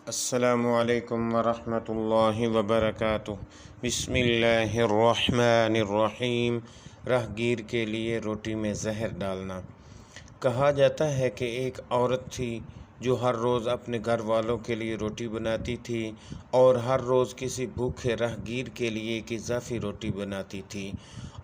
السلام علیکم ورحمۃ اللہ وبرکاتہ۔ بسم اللہ الرحمن الرحیم۔ راہگیر کے لیے روٹی میں زہر ڈالنا۔ کہا جاتا ہے کہ ایک عورت تھی جو ہر روز اپنے گھر والوں کے لیے روٹی بناتی تھی اور ہر روز کسی بھوکے راہگیر کے لیے ایک اضافی روٹی بناتی تھی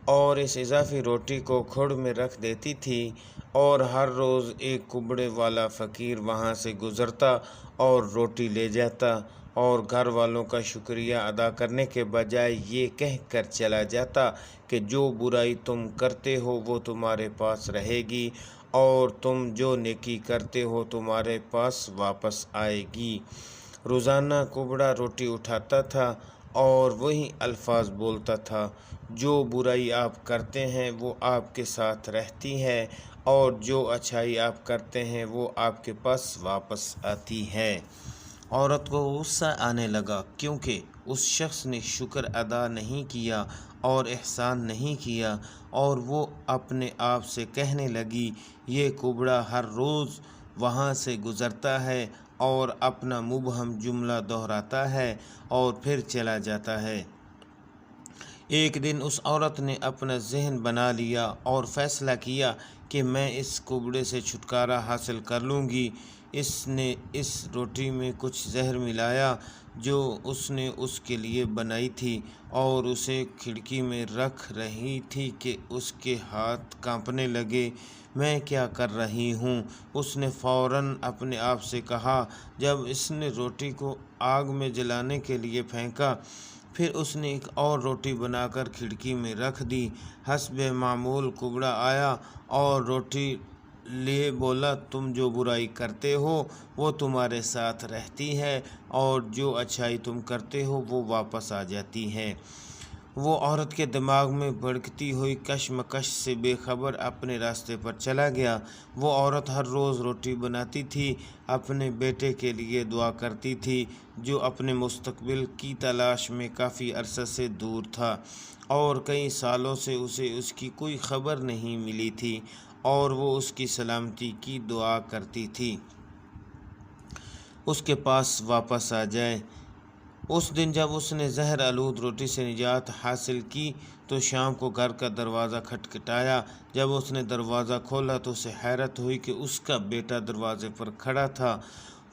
اور اس اضافی روٹی کو کھوڑ میں رکھ دیتی تھی، اور ہر روز ایک کبڑے والا فقیر وہاں سے گزرتا اور روٹی لے جاتا اور گھر والوں کا شکریہ ادا کرنے کے بجائے یہ کہہ کر چلا جاتا کہ جو برائی تم کرتے ہو وہ تمہارے پاس رہے گی اور تم جو نیکی کرتے ہو تمہارے پاس واپس آئے گی۔ روزانہ کبڑا روٹی اٹھاتا تھا اور وہی الفاظ بولتا تھا، جو برائی آپ کرتے ہیں وہ آپ کے ساتھ رہتی ہے اور جو اچھائی آپ کرتے ہیں وہ آپ کے پاس واپس آتی ہے۔ عورت کو غصہ آنے لگا کیونکہ اس شخص نے شکر ادا نہیں کیا اور احسان نہیں کیا، اور وہ اپنے آپ سے کہنے لگی، یہ کبڑا ہر روز وہاں سے گزرتا ہے اور اپنا مبہم جملہ دہراتا ہے اور پھر چلا جاتا ہے۔ ایک دن اس عورت نے اپنا ذہن بنا لیا اور فیصلہ کیا کہ میں اس کبڑے سے چھٹکارا حاصل کر لوں گی۔ اس نے اس روٹی میں کچھ زہر ملایا جو اس نے اس کے لیے بنائی تھی اور اسے کھڑکی میں رکھ رہی تھی کہ اس کے ہاتھ کانپنے لگے۔ میں کیا کر رہی ہوں؟ اس نے فوراً اپنے آپ سے کہا۔ جب اس نے روٹی کو آگ میں جلانے کے لیے پھینکا، پھر اس نے ایک اور روٹی بنا کر کھڑکی میں رکھ دی۔ حسب معمول کبڑا آیا اور روٹی لیے بولا، تم جو برائی کرتے ہو وہ تمہارے ساتھ رہتی ہے اور جو اچھائی تم کرتے ہو وہ واپس آ جاتی ہے۔ وہ عورت کے دماغ میں بھڑکتی ہوئی کشمکش سے بے خبر اپنے راستے پر چلا گیا۔ وہ عورت ہر روز روٹی بناتی تھی، اپنے بیٹے کے لیے دعا کرتی تھی جو اپنے مستقبل کی تلاش میں کافی عرصے سے دور تھا اور کئی سالوں سے اسے اس کی کوئی خبر نہیں ملی تھی، اور وہ اس کی سلامتی کی دعا کرتی تھی اس کے پاس واپس آ جائے۔ اس دن جب اس نے زہر آلود روٹی سے نجات حاصل کی تو شام کو گھر کا دروازہ کھٹکھٹایا۔ جب اس نے دروازہ کھولا تو اسے حیرت ہوئی کہ اس کا بیٹا دروازے پر کھڑا تھا۔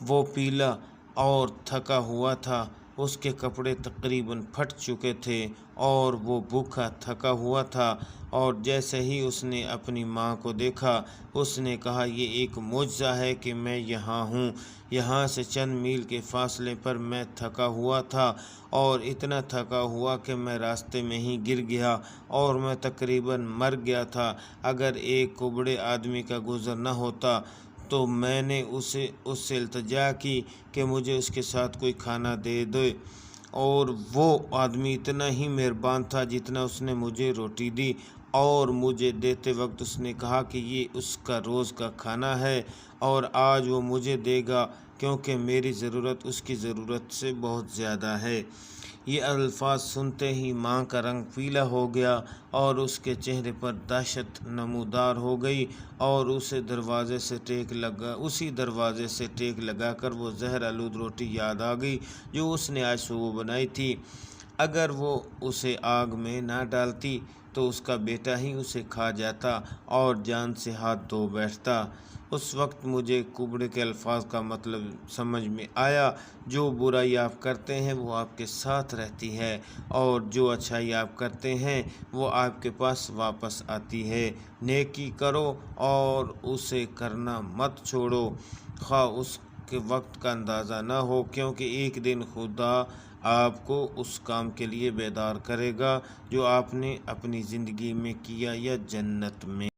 وہ پیلا اور تھکا ہوا تھا، اس کے کپڑے تقریباً پھٹ چکے تھے اور وہ بھوکا تھکا ہوا تھا، اور جیسے ہی اس نے اپنی ماں کو دیکھا اس نے کہا، یہ ایک معجزہ ہے کہ میں یہاں ہوں۔ یہاں سے چند میل کے فاصلے پر میں تھکا ہوا تھا اور اتنا تھکا ہوا کہ میں راستے میں ہی گر گیا اور میں تقریباً مر گیا تھا۔ اگر ایک کبڑے آدمی کا گزر نہ ہوتا تو میں نے اس سے التجا کی کہ مجھے اس کے ساتھ کوئی کھانا دے دے، اور وہ آدمی اتنا ہی مہربان تھا جتنا اس نے مجھے روٹی دی، اور مجھے دیتے وقت اس نے کہا کہ یہ اس کا روز کا کھانا ہے اور آج وہ مجھے دے گا کیونکہ میری ضرورت اس کی ضرورت سے بہت زیادہ ہے۔ یہ الفاظ سنتے ہی ماں کا رنگ پیلا ہو گیا اور اس کے چہرے پر دہشت نمودار ہو گئی، اور اسی دروازے سے ٹیک لگا کر وہ زہر آلود روٹی یاد آ گئی جو اس نے آج صبح بنائی تھی۔ اگر وہ اسے آگ میں نہ ڈالتی تو اس کا بیٹا ہی اسے کھا جاتا اور جان سے ہاتھ دھو بیٹھتا۔ اس وقت مجھے کبڑے کے الفاظ کا مطلب سمجھ میں آیا، جو برائی آپ کرتے ہیں وہ آپ کے ساتھ رہتی ہے اور جو اچھائی آپ کرتے ہیں وہ آپ کے پاس واپس آتی ہے۔ نیکی کرو اور اسے کرنا مت چھوڑو، خواہ اس کے وقت کا اندازہ نہ ہو، کیونکہ ایک دن خدا آپ کو اس کام کے لیے بیدار کرے گا جو آپ نے اپنی زندگی میں کیا، یا جنت میں۔